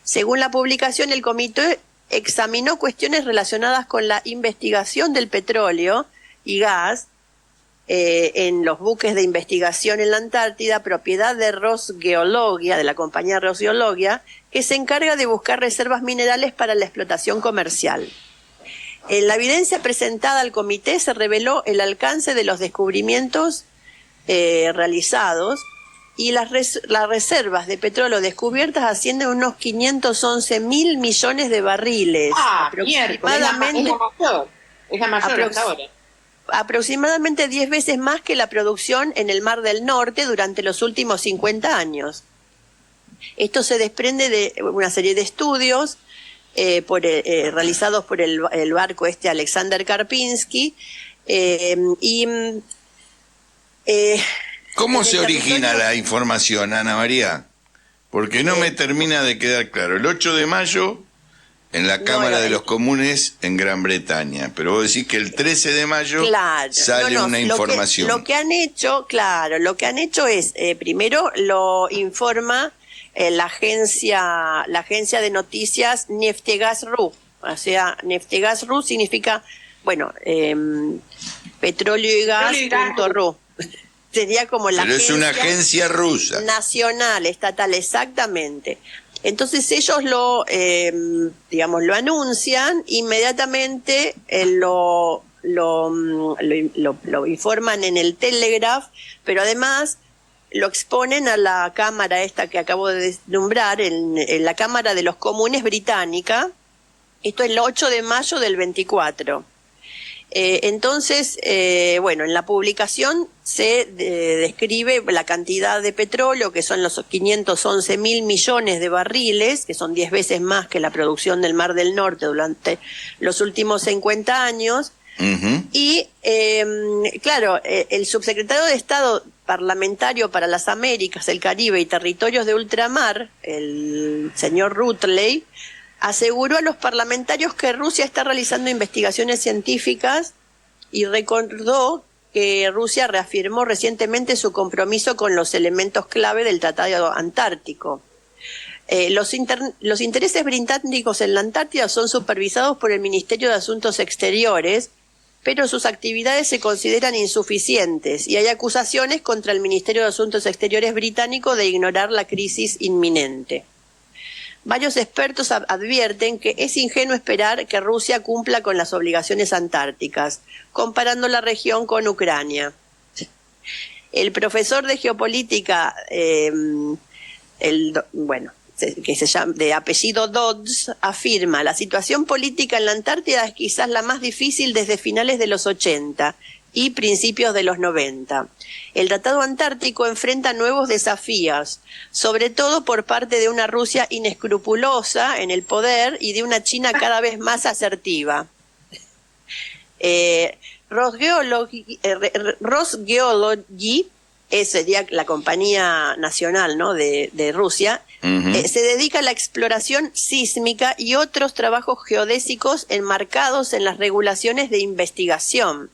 Según la publicación, el comité examinó cuestiones relacionadas con la investigación del petróleo y gas en los buques de investigación en la Antártida, propiedad de Rosgeologia, de la compañía Rosgeologia, que se encarga de buscar reservas minerales para la explotación comercial. En la evidencia presentada al comité se reveló el alcance de los descubrimientos realizados y las reservas de petróleo descubiertas ascienden a unos 511.000 millones de barriles. Aproximadamente, es la mayor hasta ahora. Aproximadamente 10 veces más que la producción en el Mar del Norte durante los últimos 50 años. Esto se desprende de una serie de estudios realizados por el barco Alexander Karpinski ¿Cómo se origina la información, Ana María? Porque no me termina de quedar claro. El 8 de mayo en la Cámara de los Comunes en Gran Bretaña, pero vos decís que el 13 de mayo sale una información. Lo que han hecho es, primero lo informa la agencia de noticias Neftegas.ru. O sea, Neftegas.ru significa, petróleo y gas.ru. Sería como la Pero es una agencia rusa. Nacional, estatal, exactamente. Entonces ellos lo anuncian, inmediatamente lo informan en el Telegraph, pero además lo exponen a la cámara esta que acabo de nombrar, en la Cámara de los Comunes británica. Esto es el 8 de mayo del 24. Entonces, en la publicación se describe la cantidad de petróleo, que son los 511.000 millones de barriles, que son 10 veces más que la producción del Mar del Norte durante los últimos 50 años. Uh-huh. Y, el subsecretario de Estado parlamentario para las Américas, el Caribe y territorios de ultramar, el señor Rutley, aseguró a los parlamentarios que Rusia está realizando investigaciones científicas y recordó que Rusia reafirmó recientemente su compromiso con los elementos clave del Tratado Antártico. Los intereses británicos en la Antártida son supervisados por el Ministerio de Asuntos Exteriores, pero sus actividades se consideran insuficientes y hay acusaciones contra el Ministerio de Asuntos Exteriores británico de ignorar la crisis inminente. Varios expertos advierten que es ingenuo esperar que Rusia cumpla con las obligaciones antárticas, comparando la región con Ucrania. El profesor de geopolítica, que se llama de apellido Dodds, afirma: la situación política en la Antártida es quizás la más difícil desde finales de los 80 y principios de los 90. El Tratado Antártico enfrenta nuevos desafíos, sobre todo por parte de una Rusia inescrupulosa en el poder y de una China cada vez más asertiva. Rosgeology sería la compañía nacional, ¿no?, de Rusia. Uh-huh. Se dedica a la exploración sísmica y otros trabajos geodésicos enmarcados en las regulaciones de investigación.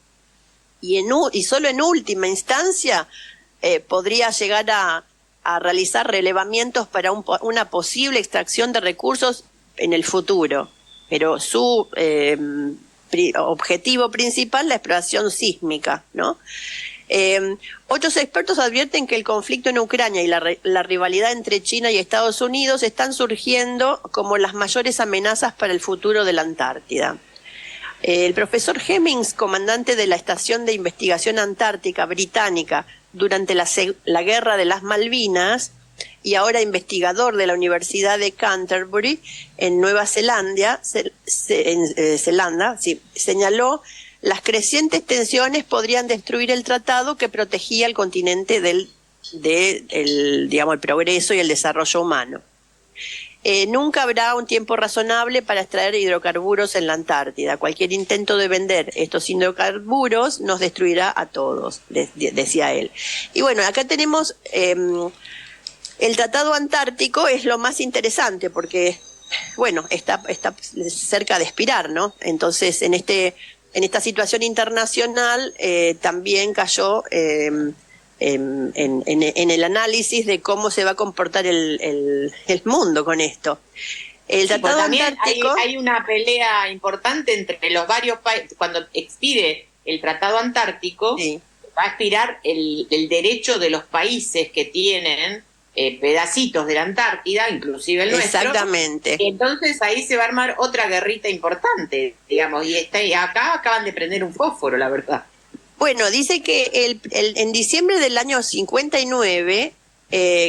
Y solo en última instancia podría llegar a realizar relevamientos para una posible extracción de recursos en el futuro. Pero su objetivo principal, la exploración sísmica, ¿no? Otros expertos advierten que el conflicto en Ucrania y la rivalidad entre China y Estados Unidos están surgiendo como las mayores amenazas para el futuro de la Antártida. El profesor Hemmings, comandante de la Estación de Investigación Antártica británica durante la Guerra de las Malvinas y ahora investigador de la Universidad de Canterbury en Nueva Zelanda, señaló: las crecientes tensiones podrían destruir el tratado que protegía al continente del progreso y el desarrollo humano. Nunca habrá un tiempo razonable para extraer hidrocarburos en la Antártida. Cualquier intento de vender estos hidrocarburos nos destruirá a todos, decía él. Y bueno, acá tenemos El Tratado Antártico es lo más interesante porque, bueno, está cerca de expirar, ¿no? Entonces, en esta situación internacional también cayó en el análisis de cómo se va a comportar el mundo con esto. El Tratado Antártico... hay una pelea importante entre los varios países. Cuando expire el Tratado Antártico, Sí. va a expirar el derecho de los países que tienen pedacitos de la Antártida, inclusive el nuestro. Exactamente. Entonces ahí se va a armar otra guerrita importante, digamos, y acá acaban de prender un fósforo, la verdad. Bueno, dice que en diciembre del año 59,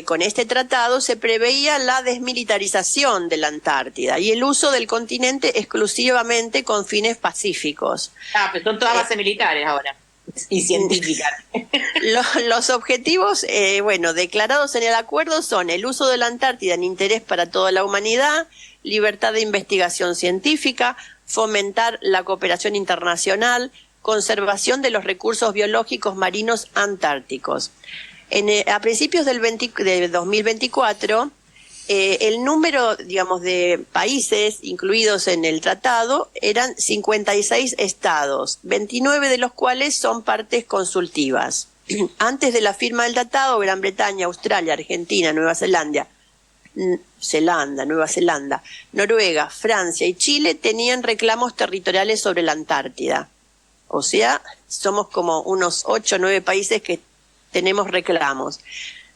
con este tratado se preveía la desmilitarización de la Antártida y el uso del continente exclusivamente con fines pacíficos. Pues son todas bases militares ahora y científicas. Los objetivos, declarados en el acuerdo son el uso de la Antártida en interés para toda la humanidad, libertad de investigación científica, fomentar la cooperación internacional, conservación de los recursos biológicos marinos antárticos. A principios de 2024, el número, digamos, de países incluidos en el tratado eran 56 estados, 29 de los cuales son partes consultivas. Antes de la firma del tratado, Gran Bretaña, Australia, Argentina, Nueva Zelanda, Noruega, Francia y Chile tenían reclamos territoriales sobre la Antártida. O sea, somos como unos 8 o 9 países que tenemos reclamos.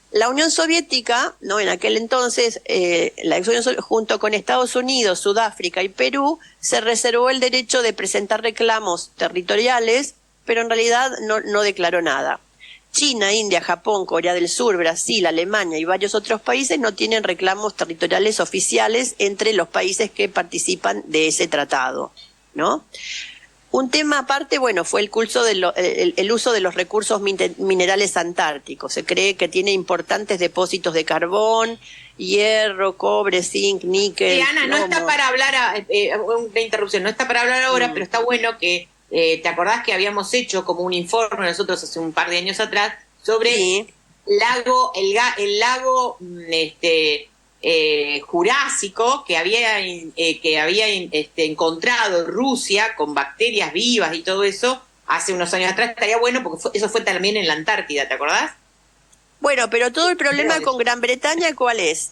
La Unión Soviética, ¿no? En aquel entonces, junto con Estados Unidos, Sudáfrica y Perú, se reservó el derecho de presentar reclamos territoriales, pero en realidad no declaró nada. China, India, Japón, Corea del Sur, Brasil, Alemania y varios otros países no tienen reclamos territoriales oficiales entre los países que participan de ese tratado, ¿no? Un tema aparte, fue el uso de los recursos minerales antárticos. Se cree que tiene importantes depósitos de carbón, hierro, cobre, zinc, níquel. Sí, Ana, no está para hablar, una interrupción, no está para hablar ahora, pero está bueno que, ¿te acordás que habíamos hecho como un informe nosotros hace un par de años atrás sobre el lago Jurásico que había encontrado Rusia con bacterias vivas y todo eso hace unos años atrás? Estaría bueno porque eso fue también en la Antártida, ¿te acordás? Bueno, pero todo el problema con Gran Bretaña, ¿cuál es?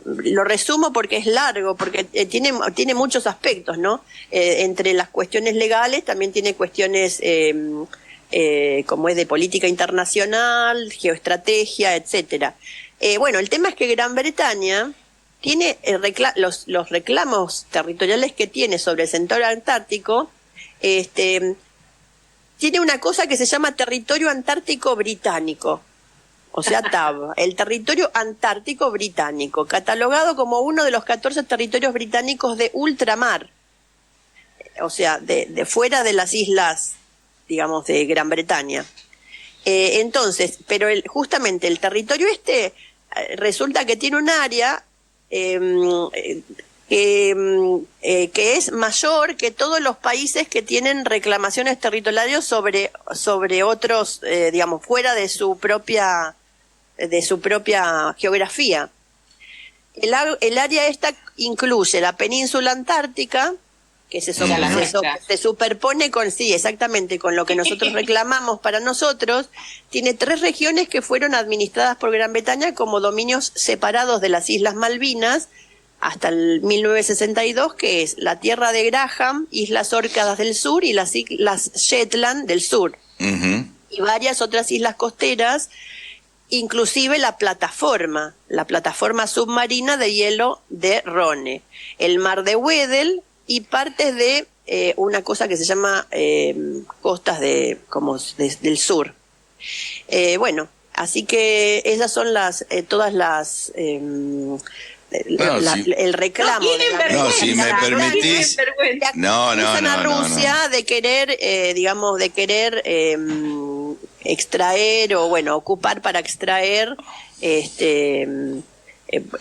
Lo resumo porque es largo, porque tiene muchos aspectos, ¿no? Entre las cuestiones legales también tiene cuestiones como es de política internacional, geoestrategia, etcétera. El tema es que Gran Bretaña tiene los reclamos territoriales que tiene sobre el sector antártico, tiene una cosa que se llama territorio antártico británico, o sea, TAB, el territorio antártico británico, catalogado como uno de los 14 territorios británicos de ultramar, o sea, de fuera de las islas, digamos, de Gran Bretaña. Entonces, pero justamente el territorio resulta que tiene un área que es mayor que todos los países que tienen reclamaciones territoriales sobre otros, digamos, fuera de su propia geografía. El área esta incluye la península antártica, que se superpone con, sí, exactamente, con lo que nosotros reclamamos para nosotros. Tiene 3 regiones que fueron administradas por Gran Bretaña como dominios separados de las Islas Malvinas hasta el 1962, que es la Tierra de Graham, Islas Órcadas del Sur y las Islas Shetland del Sur. Uh-huh. Y varias otras islas costeras, inclusive la plataforma submarina de hielo de Ronne, el mar de Weddell y partes de una cosa que se llama costas del sur. Así que esas son todas las el reclamo. No, si me permitís. Acusan a Rusia de querer, extraer o ocupar para extraer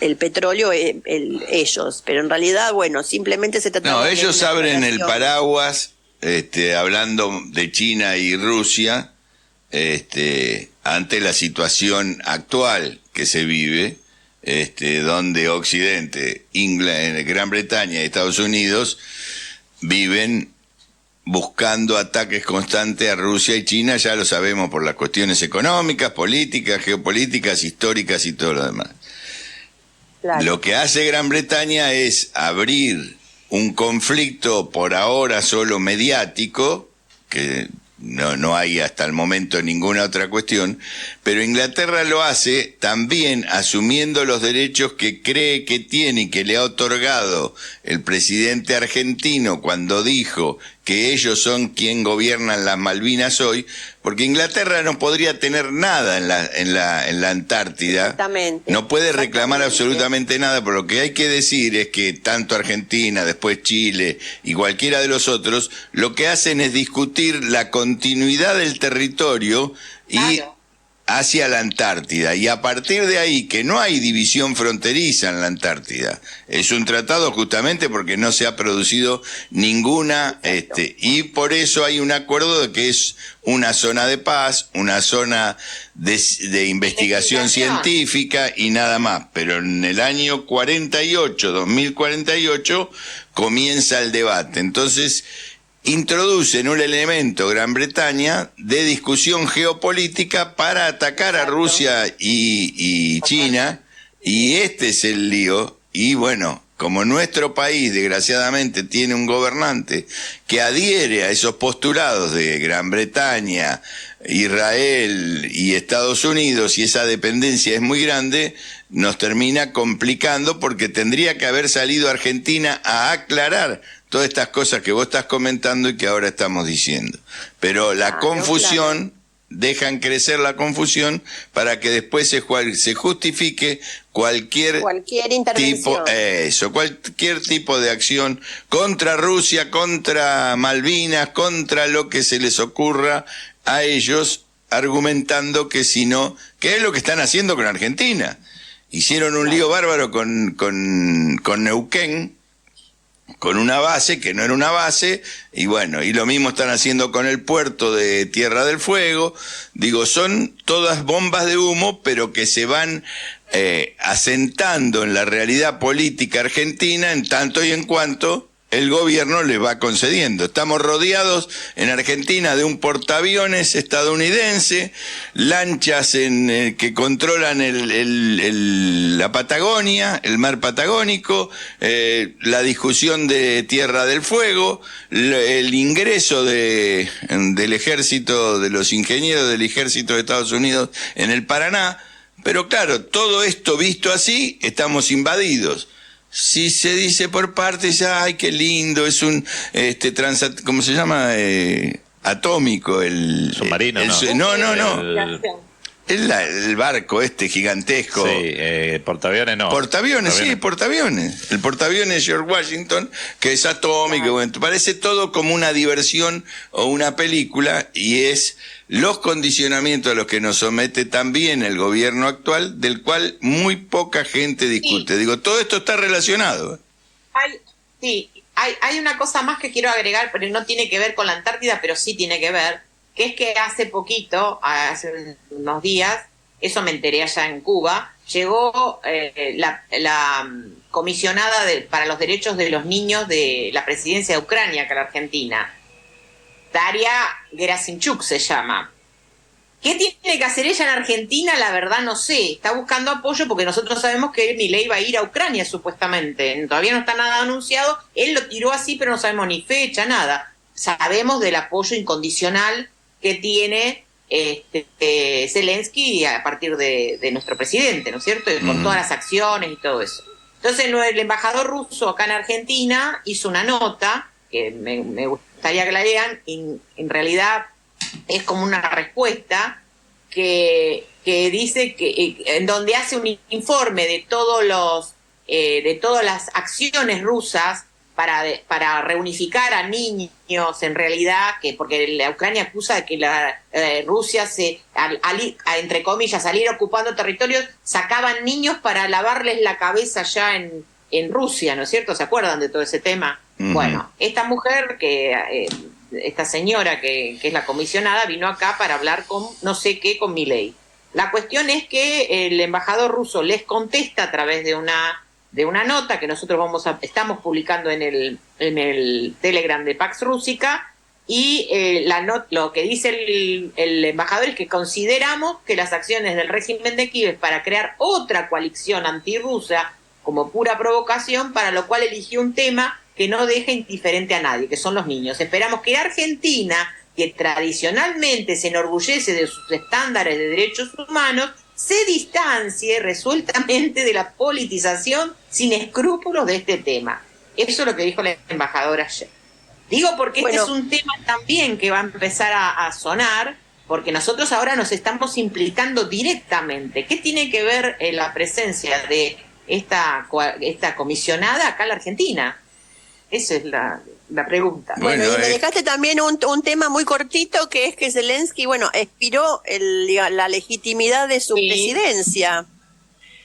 el petróleo ellos, pero en realidad simplemente se trata de ellos abren el paraguas hablando de China y Rusia ante la situación actual que se vive, donde Occidente, Gran Bretaña y Estados Unidos viven buscando ataques constantes a Rusia y China, ya lo sabemos por las cuestiones económicas, políticas, geopolíticas, históricas y todo lo demás. Claro. Lo que hace Gran Bretaña es abrir un conflicto por ahora solo mediático, que no hay hasta el momento ninguna otra cuestión, pero Inglaterra lo hace también asumiendo los derechos que cree que tiene y que le ha otorgado el presidente argentino cuando dijo que ellos son quien gobiernan las Malvinas hoy, porque Inglaterra no podría tener nada en la Antártida, Exactamente. no puede reclamar Exactamente. absolutamente nada, pero lo que hay que decir es que tanto Argentina, después Chile y cualquiera de los otros, lo que hacen es discutir la continuidad del territorio y Claro. hacia la Antártida, y a partir de ahí, que no hay división fronteriza en la Antártida, es un tratado justamente porque no se ha producido ninguna, y por eso hay un acuerdo de que es una zona de paz, una zona de investigación científica y nada más, pero en el año 2048, comienza el debate. Entonces, introducen un elemento, Gran Bretaña, de discusión geopolítica para atacar a Rusia y China, y este es el lío. Y bueno, como nuestro país desgraciadamente tiene un gobernante que adhiere a esos postulados de Gran Bretaña, Israel y Estados Unidos, y esa dependencia es muy grande, nos termina complicando, porque tendría que haber salido Argentina a aclarar todas estas cosas que vos estás comentando y que ahora estamos diciendo. Pero la confusión, dejan crecer la confusión para que después se justifique cualquier intervención. cualquier tipo de acción contra Rusia, contra Malvinas, contra lo que se les ocurra a ellos, argumentando que si no, que es lo que están haciendo con Argentina. Hicieron un lío bárbaro con Neuquén, con una base que no era una base, y bueno, y lo mismo están haciendo con el puerto de Tierra del Fuego. Digo, son todas bombas de humo, pero que se van asentando en la realidad política argentina en tanto y en cuanto el gobierno le va concediendo. Estamos rodeados en Argentina de un portaaviones estadounidense, lanchas que controlan la Patagonia, el mar Patagónico, la discusión de Tierra del Fuego, el ingreso del ejército, de los ingenieros del ejército de Estados Unidos en el Paraná. Pero claro, todo esto visto así, estamos invadidos. Si se dice por partes, ay, qué lindo, es un ¿cómo se llama? Atómico, el submarino, no. El barco gigantesco. Sí, portaaviones no. Portaaviones. El portaaviones George Washington, que es atómico. Bueno, parece todo como una diversión o una película, y es los condicionamientos a los que nos somete también el gobierno actual, del cual muy poca gente discute. Sí. Digo, todo esto está relacionado. Hay una cosa más que quiero agregar, pero no tiene que ver con la Antártida, pero sí tiene que ver, que es que hace unos días, eso me enteré allá en Cuba, llegó la comisionada para los derechos de los niños de la presidencia de Ucrania, que la Argentina. Daria Gerasimchuk se llama. ¿Qué tiene que hacer ella en Argentina? La verdad no sé. Está buscando apoyo porque nosotros sabemos que Milei va a ir a Ucrania supuestamente. Todavía no está nada anunciado. Él lo tiró así, pero no sabemos ni fecha, nada. Sabemos del apoyo incondicional que tiene Zelensky a partir de nuestro presidente, ¿no es cierto? Con todas las acciones y todo eso. Entonces el embajador ruso acá en Argentina hizo una nota que me gustaría que la lean, y en realidad es como una respuesta que dice que en donde hace un informe de todas las acciones rusas para reunificar a niños, en realidad, porque la Ucrania acusa de que Rusia entre comillas, al ir ocupando territorios, sacaban niños para lavarles la cabeza ya en Rusia, ¿no es cierto? ¿Se acuerdan de todo ese tema? Bueno, esta mujer que esta señora que es la comisionada vino acá para hablar con no sé qué, con Milei. La cuestión es que el embajador ruso les contesta a través de una nota que nosotros estamos publicando en el Telegram de Pax Rússica, y lo que dice el embajador es que consideramos que las acciones del régimen de Kiev para crear otra coalición antirrusa como pura provocación, para lo cual eligió un tema que no deja indiferente a nadie, que son los niños. Esperamos que Argentina, que tradicionalmente se enorgullece de sus estándares de derechos humanos, se distancie resueltamente de la politización sin escrúpulos de este tema. Eso es lo que dijo la embajadora ayer. Digo porque este es un tema también que va a empezar a sonar, porque nosotros ahora nos estamos implicando directamente. ¿Qué tiene que ver la presencia de esta comisionada acá en la Argentina? Esa es la pregunta. Bueno, y me dejaste también un tema muy cortito, que es que Zelensky, expiró la legitimidad de su presidencia.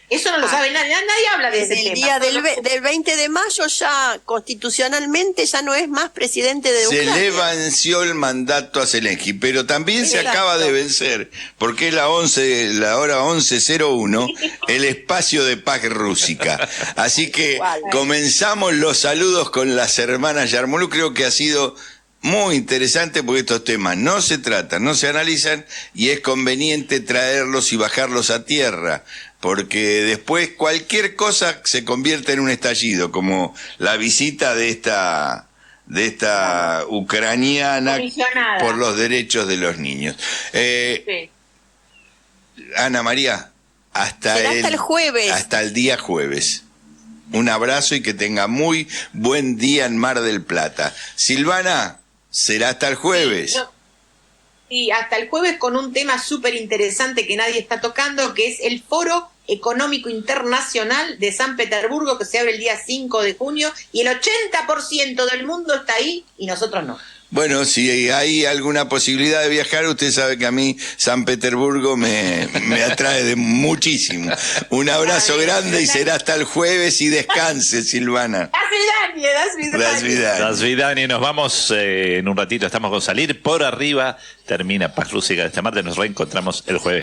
Eso no lo sabe nadie habla de ese tema. El día del 20 de mayo ya constitucionalmente ya no es más presidente de Ucrania. Se le venció el mandato a Zelensky, pero también se acaba de vencer, porque es la hora 11:01, el espacio de Pax Rússica. Así que comenzamos los saludos con las hermanas Yarmulú. Creo que ha sido muy interesante porque estos temas no se tratan, no se analizan, y es conveniente traerlos y bajarlos a tierra, porque después cualquier cosa se convierte en un estallido, como la visita de esta ucraniana por los derechos de los niños. Ana María, hasta el jueves. Hasta el día jueves. Un abrazo y que tenga muy buen día en Mar del Plata. Silvana, será hasta el jueves. Sí, hasta el jueves, con un tema súper interesante que nadie está tocando, que es el Foro Económico Internacional de San Petersburgo, que se abre el día 5 de junio, y el 80% del mundo está ahí y nosotros no. Bueno, si hay alguna posibilidad de viajar, usted sabe que a mí San Petersburgo me atrae de muchísimo. Un abrazo grande y será hasta el jueves, y descanse, Silvana. Das vidani. Nos vamos en un ratito, estamos con Salir por Arriba. Termina Pax Rússica de este martes, nos reencontramos el jueves.